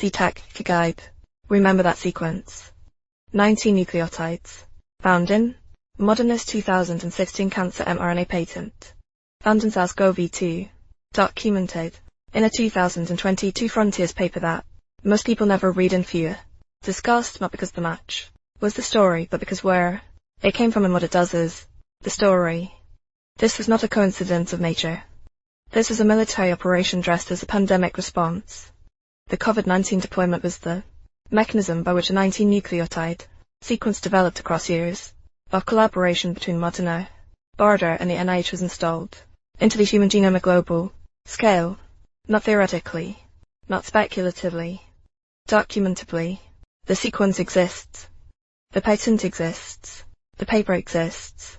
CTAC guide. Remember that sequence. 19 nucleotides. Found in Modernist 2016 cancer mRNA patent. Found in SARS-CoV-2. Documented in a 2022 Frontiers paper that most people never read and fear. Discussed not because the match was the story, but because where it came from and what it does is the story. This was not a coincidence of nature. This was a military operation dressed as a pandemic response. The COVID-19 deployment was the mechanism by which a 19-nucleotide sequence developed across years of collaboration between Moderna, BARDA and the NIH was installed into the human genome at global scale, not theoretically, not speculatively, documentably. The sequence exists. The patent exists. The paper exists.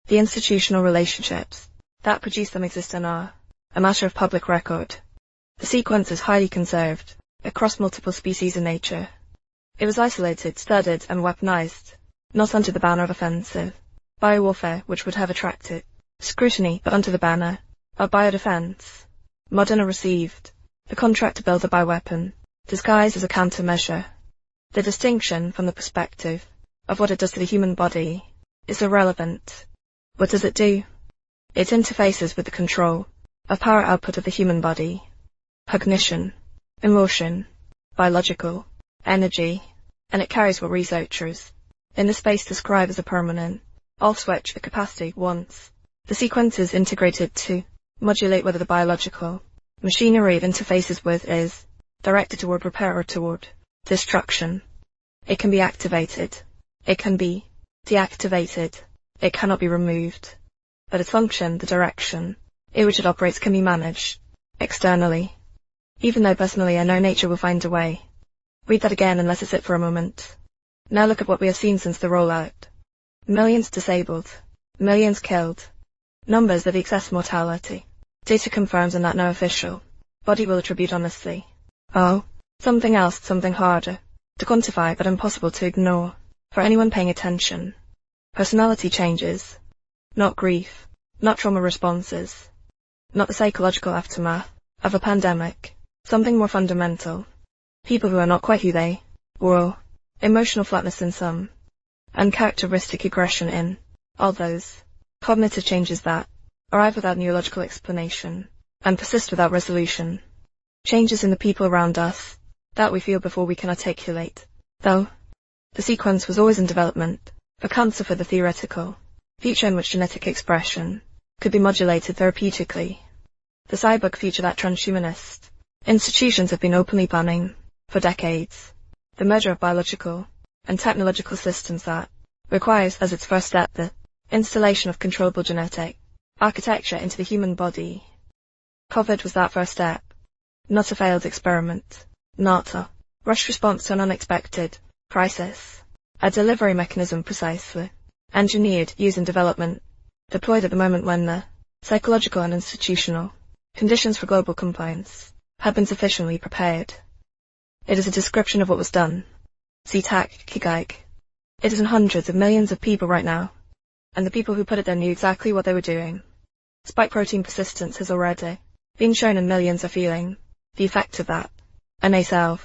The institutional relationships that produce them exist and are a matter of public record. The sequence is highly conserved across multiple species in nature. It was isolated, studied, and weaponized, not under the banner of offensive biowarfare, which would have attracted scrutiny, but under the banner of biodefense. Moderna received the contract to build a bioweapon, disguised as a countermeasure. The distinction from the perspective of what it does to the human body is irrelevant. What does it do? It interfaces with the control of power output of the human body. Cognition, emotion, biological, energy, and it carries what researchers in the space describe as a permanent off switch, a capacity once the sequence is integrated to modulate whether the biological machinery it interfaces with is directed toward repair or toward destruction. It can be activated. It can be deactivated. It cannot be removed. But its function, the direction in which it operates, can be managed externally. Even though personally I know nature will find a way. Read that again and let it sit for a moment. Now look at what we have seen since the rollout. Millions disabled. Millions killed. Numbers of excess mortality. Data confirms and that no official body will attribute honestly. Oh, something else, something harder to quantify but impossible to ignore for anyone paying attention. Personality changes. Not grief. Not trauma responses. Not the psychological aftermath of a pandemic. Something more fundamental. People who are not quite who they were. Emotional flatness in some. Uncharacteristic aggression in others. Cognitive changes that arrive without neurological explanation and persist without resolution. Changes in the people around us that we feel before we can articulate. Though the sequence was always in development for cancer, for the theoretical future in which genetic expression could be modulated therapeutically. The cyborg future that transhumanist institutions have been openly banning for decades. The merger of biological and technological systems that requires as its first step the installation of controllable genetic architecture into the human body. COVID was that first step. Not a failed experiment. Not a rushed response to an unexpected crisis. A delivery mechanism precisely engineered, used in development, deployed at the moment when the psychological and institutional conditions for global compliance had been sufficiently prepared. It is a description of what was done. CTAC Kigaik. It is in hundreds of millions of people right now, and the people who put it there knew exactly what they were doing. Spike protein persistence has already been shown and millions are feeling the effect of that. And they suffer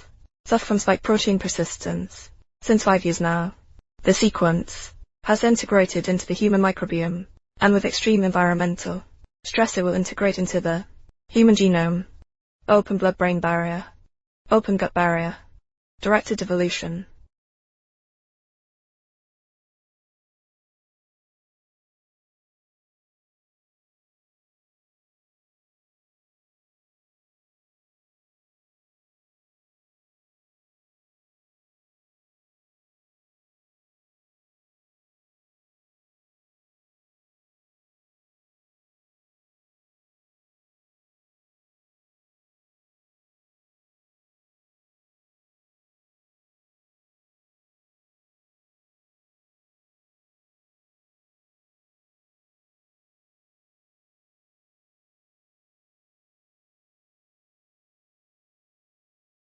from spike protein persistence since 5 years now. The sequence has integrated into the human microbiome, and with extreme environmental stress it will integrate into the human genome. Open blood-brain barrier. Open gut barrier. Directed evolution.